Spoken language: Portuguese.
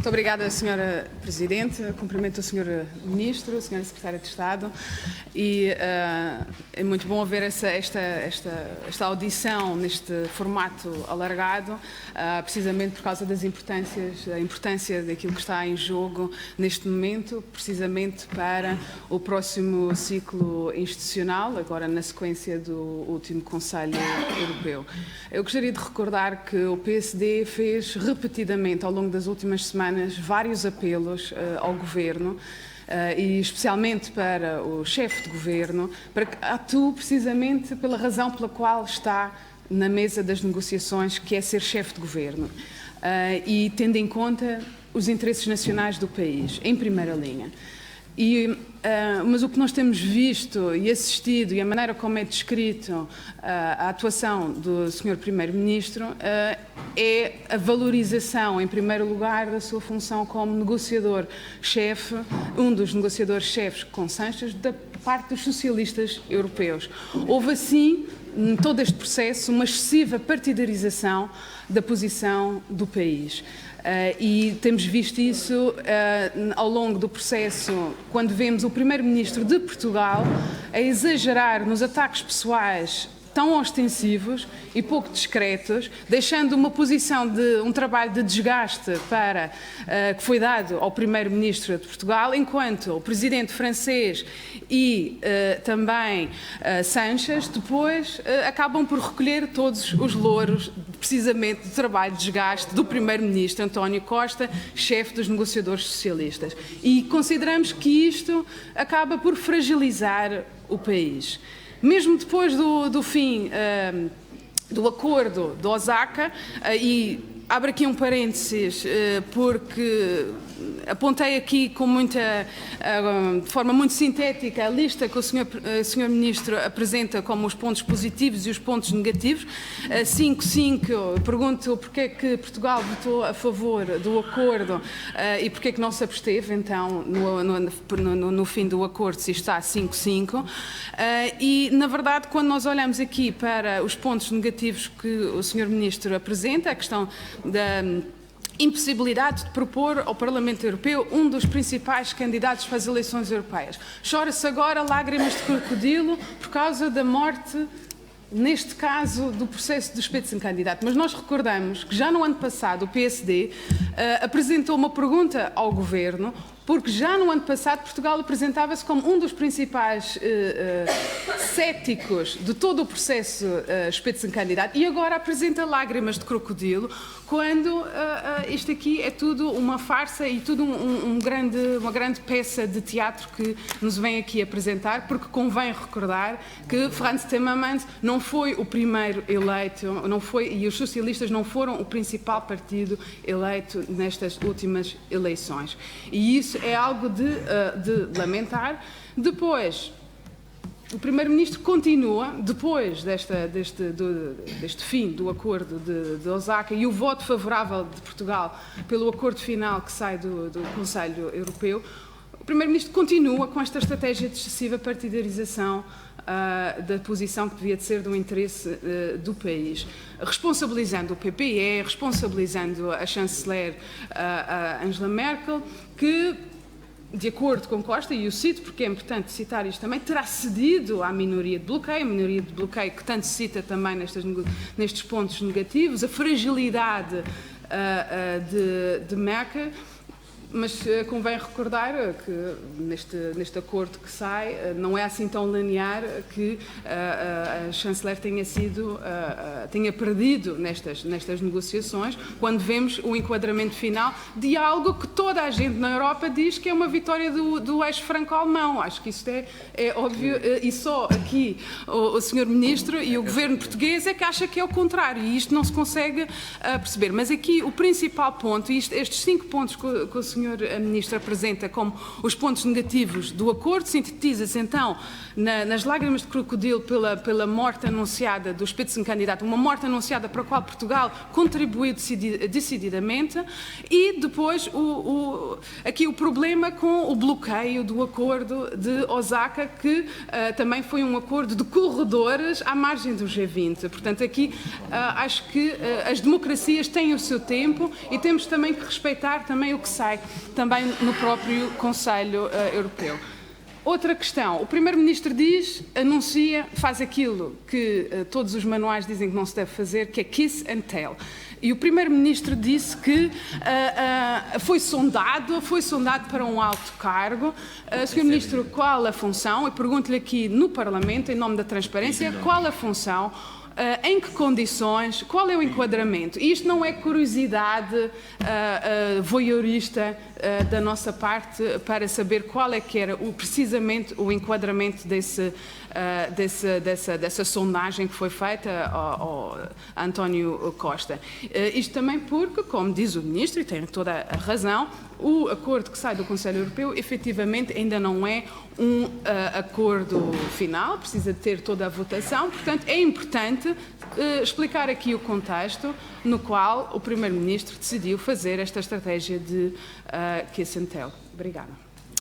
Muito obrigada, Sra. Presidente. Cumprimento o Sr. Ministro, a Sra. Secretária de Estado, e é muito bom ver esta audição neste formato alargado, precisamente por causa das a importância daquilo que está em jogo neste momento, precisamente para o próximo ciclo institucional, agora na sequência do último Conselho Europeu. Eu gostaria de recordar que o PSD fez repetidamente, ao longo das últimas semanas, vários apelos ao Governo, e especialmente para o chefe de Governo, para que atue precisamente pela razão pela qual está na mesa das negociações, que é ser chefe de Governo, e tendo em conta os interesses nacionais do país, em primeira linha. Mas o que nós temos visto e assistido, e a maneira como é descrito a atuação do Sr. Primeiro-Ministro, é a valorização, em primeiro lugar, da sua função como negociador-chefe, um dos negociadores-chefes com Sanches, da parte dos socialistas europeus. Houve, assim, em todo este processo, uma excessiva partidarização da posição do país. E temos visto isso ao longo do processo, quando vemos o Primeiro-Ministro de Portugal a exagerar nos ataques pessoais tão ostensivos e pouco discretos, deixando uma posição de um trabalho de desgaste que foi dado ao Primeiro-Ministro de Portugal, enquanto o Presidente francês e também Sanches depois acabam por recolher todos os louros, precisamente, do trabalho de desgaste do Primeiro-Ministro António Costa, chefe dos negociadores socialistas. E consideramos que isto acaba por fragilizar o país. Mesmo depois do fim do acordo de Osaka, e abro aqui um parênteses, porque apontei aqui de forma muito sintética a lista que o Sr. Ministro apresenta como os pontos positivos e os pontos negativos. 5.5, pergunto porque é que Portugal votou a favor do acordo e porque é que não se absteve, então, no fim do acordo, se está 5.5. E, na verdade, quando nós olhamos aqui para os pontos negativos que o Sr. Ministro apresenta, a questão da impossibilidade de propor ao Parlamento Europeu um dos principais candidatos para as eleições europeias. Chora-se agora lágrimas de crocodilo por causa da morte, neste caso, do processo do Spitzenkandidat. Mas nós recordamos que já no ano passado o PSD apresentou uma pergunta ao Governo, porque já no ano passado Portugal apresentava-se como um dos principais céticos de todo o processo Spitzenkandidat, e agora apresenta lágrimas de crocodilo, quando isto aqui é tudo uma farsa e tudo uma grande peça de teatro que nos vem aqui apresentar, porque convém recordar que Frans Timmermans não foi o primeiro eleito, e os socialistas não foram o principal partido eleito nestas últimas eleições. E isso é algo de lamentar. Depois, o Primeiro-Ministro continua, depois deste fim do acordo de Osaka e o voto favorável de Portugal pelo acordo final que sai do Conselho Europeu, o Primeiro-Ministro continua com esta estratégia de excessiva partidarização da posição que devia de ser do interesse do país, responsabilizando o PPE, responsabilizando a chanceler Angela Merkel, que, de acordo com Costa, e eu cito porque é importante citar isto também, terá cedido à minoria de bloqueio, a minoria de bloqueio que tanto se cita também nestes pontos negativos, a fragilidade de Merkel. Mas convém recordar que neste acordo que sai não é assim tão linear que a chanceler tenha perdido nestas negociações, quando vemos o enquadramento final de algo que toda a gente na Europa diz que é uma vitória do eixo franco-alemão. Acho que isto é óbvio, e só aqui o Sr. Ministro e o Governo português é que acha que é o contrário, e isto não se consegue perceber. Mas aqui o principal ponto, e estes 5 pontos que o Sr. Sr. Ministro apresenta como os pontos negativos do acordo, sintetiza-se então nas lágrimas de crocodilo pela morte anunciada do Spitzenkandidat, uma morte anunciada para a qual Portugal contribuiu decididamente, e depois aqui o problema com o bloqueio do acordo de Osaka, que também foi um acordo de corredores à margem do G20. Portanto, aqui acho que as democracias têm o seu tempo e temos também que respeitar também o que sai também no próprio Conselho Europeu. Outra questão, o Primeiro-Ministro anuncia, faz aquilo que todos os manuais dizem que não se deve fazer, que é kiss and tell. E o Primeiro-Ministro disse que foi sondado para um alto cargo. Sr. Ministro, qual a função? Eu pergunto-lhe aqui no Parlamento, em nome da transparência, qual a função? Em que condições, qual é o enquadramento? E isto não é curiosidade voyeurista da nossa parte para saber qual é que era precisamente o enquadramento dessa sondagem que foi feita ao António Costa. Isto também porque, como diz o Ministro, e tem toda a razão, o acordo que sai do Conselho Europeu efetivamente ainda não é um acordo final, precisa de ter toda a votação, portanto é importante explicar aqui o contexto no qual o Primeiro-Ministro decidiu fazer esta estratégia de kiss and tell. Obrigada.